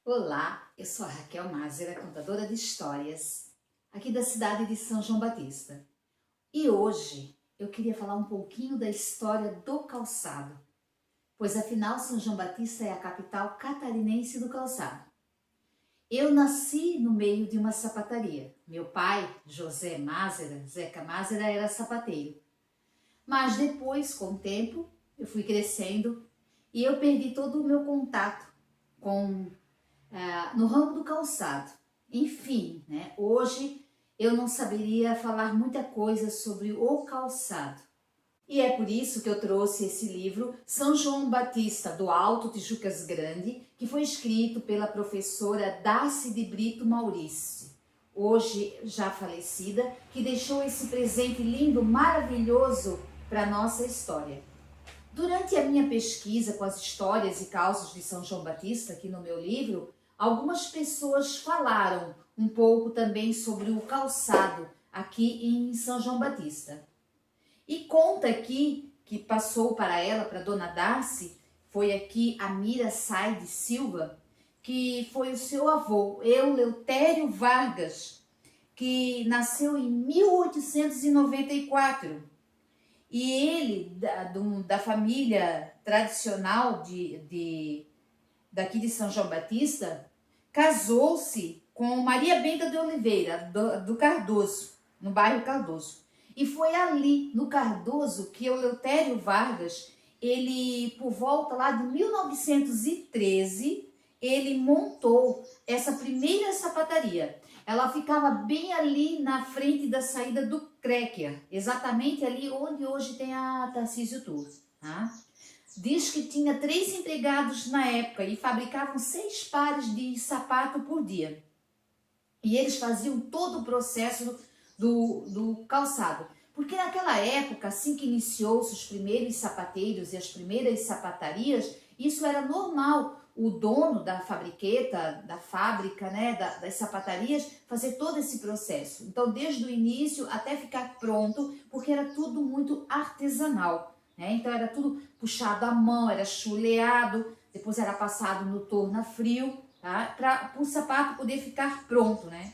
Olá, eu sou a Raquel Mazera, contadora de histórias, aqui da cidade de São João Batista. E hoje eu queria falar um pouquinho da história do calçado, pois afinal São João Batista é a capital catarinense do calçado. Eu nasci no meio de uma sapataria. Meu pai, José Mazera, Zeca Mazera, era sapateiro. Mas depois, com o tempo, eu fui crescendo e eu perdi todo o meu contato com no ramo do calçado. Enfim, né, hoje eu não saberia falar muita coisa sobre o calçado. E é por isso que eu trouxe esse livro, São João Batista, do Alto Tijucas Grande, que foi escrito pela professora Darcy de Brito Maurício, hoje já falecida, que deixou esse presente lindo, maravilhoso para a nossa história. Durante a minha pesquisa com as histórias e causos de São João Batista, aqui no meu livro, algumas pessoas falaram um pouco também sobre o calçado aqui em São João Batista. E conta aqui que passou para ela, para Dona Darcy, foi aqui a Mira Saide Silva, que foi o seu avô, Eleutério Vargas, que nasceu em 1894. E ele, da família tradicional daqui de São João Batista, casou-se com Maria Benta de Oliveira, do Cardoso, no bairro Cardoso. E foi ali, no Cardoso, que o Eleutério Vargas, ele, por volta lá de 1913, ele montou essa primeira sapataria. Ela ficava bem ali na frente da saída do Cracker, exatamente ali onde hoje tem a Tarcísio Tour, tá? Diz que tinha 3 empregados na época e fabricavam 6 pares de sapato por dia. E eles faziam todo o processo do calçado. Porque naquela época, assim que iniciou-se os primeiros sapateiros e as primeiras sapatarias, isso era normal. O dono da fabriqueta, da fábrica, né, das sapatarias, fazer todo esse processo. Então, desde o início até ficar pronto, porque era tudo muito artesanal, né? Então, era tudo puxado à mão, era chuleado, depois era passado no torna-frio, tá? Para o sapato poder ficar pronto, né?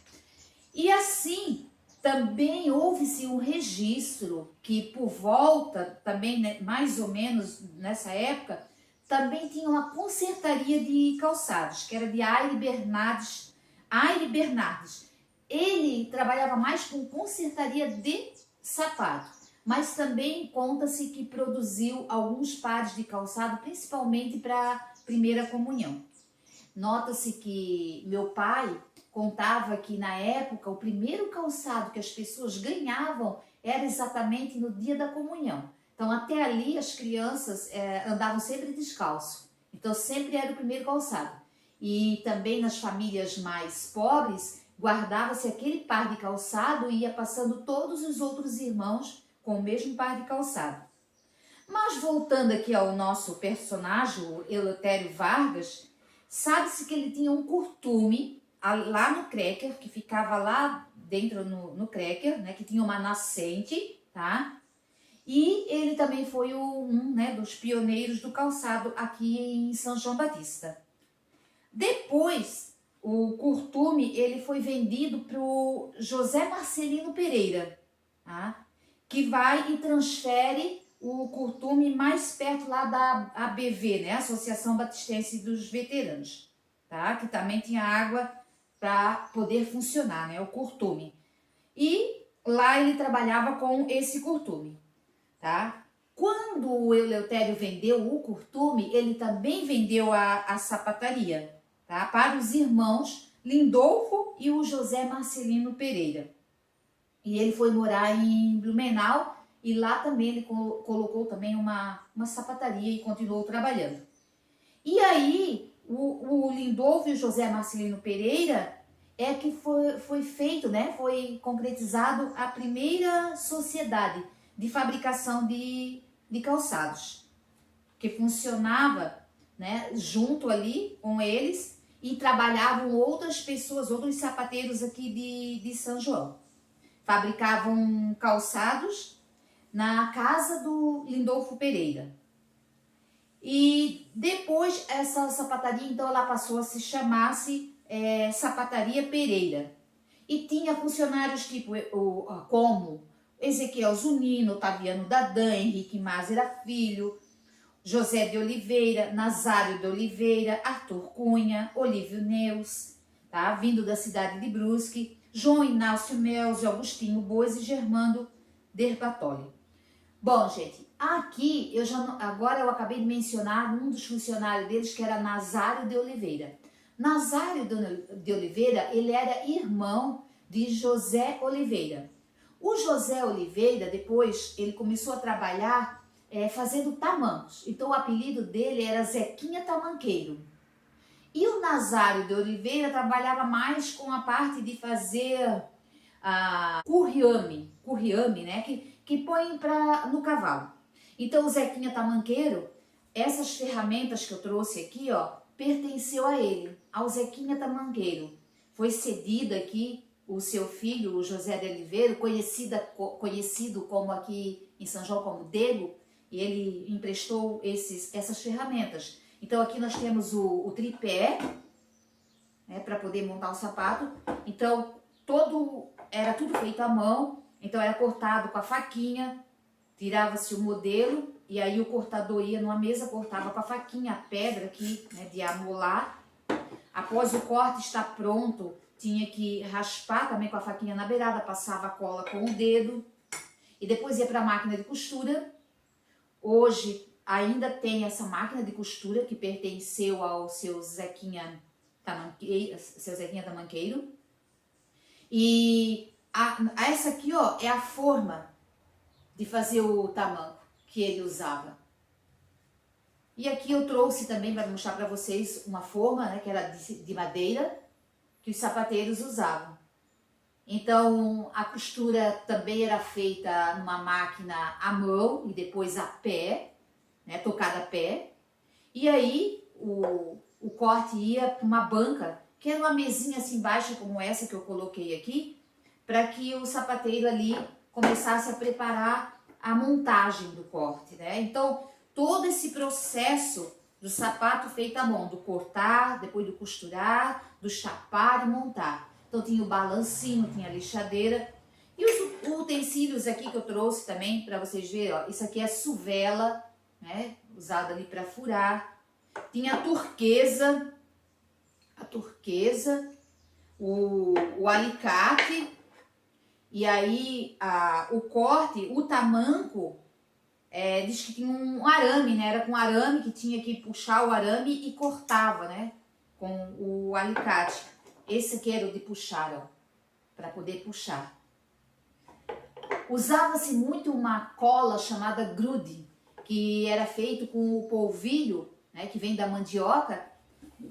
E assim, também houve-se um registro que por volta, também né, mais ou menos nessa época, também tinha uma consertaria de calçados, que era de Aire Bernardes. Aire Bernardes. Ele trabalhava mais com consertaria de sapato, mas também conta-se que produziu alguns pares de calçado, principalmente para a primeira comunhão. Nota-se que meu pai contava que na época o primeiro calçado que as pessoas ganhavam era exatamente no dia da comunhão. Então até ali as crianças andavam sempre descalço. Então sempre era o primeiro calçado. E também nas famílias mais pobres guardava-se aquele par de calçado e ia passando todos os outros irmãos com o mesmo par de calçado. Mas voltando aqui ao nosso personagem, o Eleutério Vargas, sabe-se que ele tinha um curtume lá no Cracker, que ficava lá dentro no Cracker, né, que tinha uma nascente, tá? E ele também foi um né, dos pioneiros do calçado aqui em São João Batista. Depois, o curtume ele foi vendido para o José Marcelino Pereira, tá? Que vai e transfere o curtume mais perto lá da ABV, né? Associação Batistense dos Veteranos, tá? Que também tinha água para poder funcionar, né? O curtume. E lá ele trabalhava com esse curtume, tá? Quando o Eleutério vendeu o curtume, ele também vendeu a sapataria, tá? Para os irmãos Lindolfo e o José Marcelino Pereira. E ele foi morar em Blumenau e lá também ele colocou também uma sapataria e continuou trabalhando. E aí o Lindolfo e o José Marcelino Pereira é que foi feito, né? Foi concretizado a primeira sociedade de fabricação de calçados, que funcionava, né, junto ali com eles e trabalhavam outras pessoas, outros sapateiros aqui de São João. Fabricavam calçados na casa do Lindolfo Pereira. E depois essa sapataria, então, ela passou a se chamar-se Sapataria Pereira. E tinha funcionários tipo como Ezequiel Zunino, Otaviano Dadan, Henrique Mazera Filho, José de Oliveira, Nazário de Oliveira, Arthur Cunha, Olívio Neus, tá? Vindo da cidade de Brusque, João Inácio Melzi, Augustinho Boas e Germando Derbatoli. Bom, gente, aqui agora eu acabei de mencionar um dos funcionários deles, que era Nazário de Oliveira. Nazário de Oliveira, ele era irmão de José Oliveira. O José Oliveira, depois, ele começou a trabalhar fazendo tamancos. Então, o apelido dele era Zequinha Tamanqueiro. E o Nazário de Oliveira trabalhava mais com a parte de fazer curriame, né? Que põe no cavalo. Então, o Zequinha Tamanqueiro, essas ferramentas que eu trouxe aqui, ó, pertenceu a ele, ao Zequinha Tamanqueiro. Foi cedido aqui o seu filho, o José de Oliveira, conhecido como aqui em São João como Dego, e ele emprestou essas ferramentas. Então, aqui nós temos o tripé, né, para poder montar o sapato. Então, era tudo feito à mão, então era cortado com a faquinha, tirava-se o modelo, e aí o cortador ia numa mesa, cortava com a faquinha a pedra aqui, né, de amolar. Após o corte estar pronto, tinha que raspar também com a faquinha na beirada, passava a cola com o dedo, e depois ia para a máquina de costura. Hoje ainda tem essa máquina de costura que pertenceu ao seu Zequinha Tamanqueiro. E essa aqui, ó, é a forma de fazer o tamanco que ele usava. E aqui eu trouxe também para mostrar para vocês uma forma, né, que era de madeira, que os sapateiros usavam. Então, a costura também era feita numa máquina à mão e depois a pé, né, tocada a pé. E aí, o corte ia para uma banca, que era uma mesinha assim baixa como essa que eu coloquei aqui, para que o sapateiro ali começasse a preparar a montagem do corte, né? Então, todo esse processo do sapato feito à mão, do cortar, depois do costurar, do chapar e montar. Então, tinha o balancinho, tinha a lixadeira. E os utensílios aqui que eu trouxe também, para vocês verem, ó, isso aqui é suvela, né? Usada ali para furar. Tinha a turquesa, o alicate, e aí o corte, o tamanco, diz que tinha um arame, né? Era com arame que tinha que puxar o arame e cortava, né? Com o alicate. Esse aqui era o de puxar, ó, para poder puxar. Usava-se muito uma cola chamada grude, que era feito com o polvilho, né? Que vem da mandioca,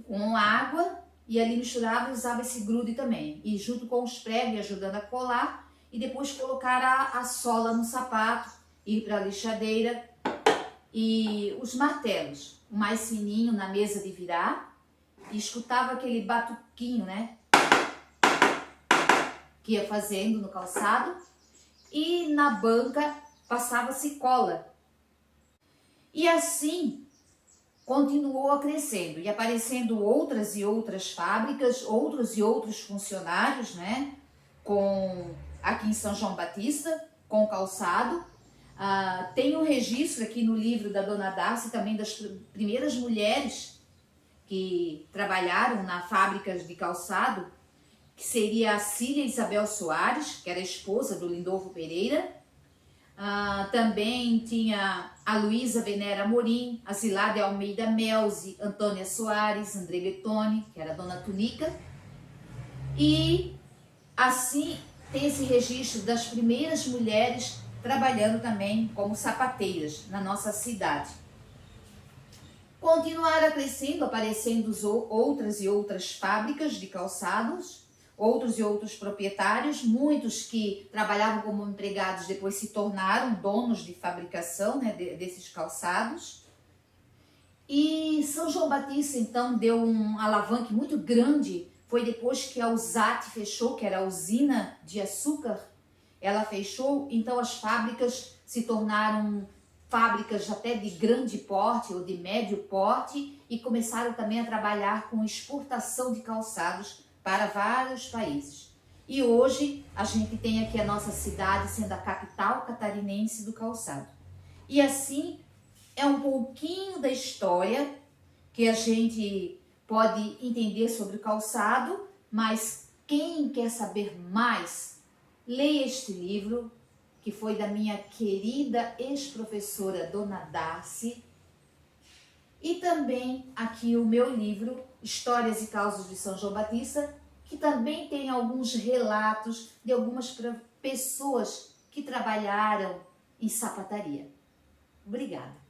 com água, e ali misturava e usava esse grude também. E junto com os pregos, ajudando a colar, e depois colocar a sola no sapato, ir para a lixadeira. E os martelos, o mais fininho na mesa de virar, e escutava aquele batuquinho, né? Que ia fazendo no calçado. E na banca passava-se cola. E assim continuou crescendo e aparecendo outras e outras fábricas, outros e outros funcionários, né? Aqui em São João Batista, com calçado. Tem um registro aqui no livro da Dona Darcy também das primeiras mulheres que trabalharam na fábrica de calçado, que seria a Cília Isabel Soares, que era esposa do Lindolfo Pereira. Também tinha a Luísa Venera Amorim, a Zilade Almeida Melzi, Antônia Soares, André Betoni, que era a Dona Tunica. E assim tem esse registro das primeiras mulheres trabalhando também como sapateiras na nossa cidade. Continuaram crescendo, aparecendo outras e outras fábricas de calçados, outros e outros proprietários, muitos que trabalhavam como empregados depois se tornaram donos de fabricação, né, desses calçados. E São João Batista então deu um alavanque muito grande, foi depois que a Usat fechou, que era a usina de açúcar, ela fechou, então as fábricas se tornaram fábricas até de grande porte ou de médio porte e começaram também a trabalhar com exportação de calçados para vários países. E hoje a gente tem aqui a nossa cidade sendo a capital catarinense do calçado. E assim é um pouquinho da história que a gente pode entender sobre o calçado, mas quem quer saber mais, leia este livro, que foi da minha querida ex-professora Dona Darcy, e também aqui o meu livro, Histórias e Causos de São João Batista, que também tem alguns relatos de algumas pessoas que trabalharam em sapataria. Obrigada.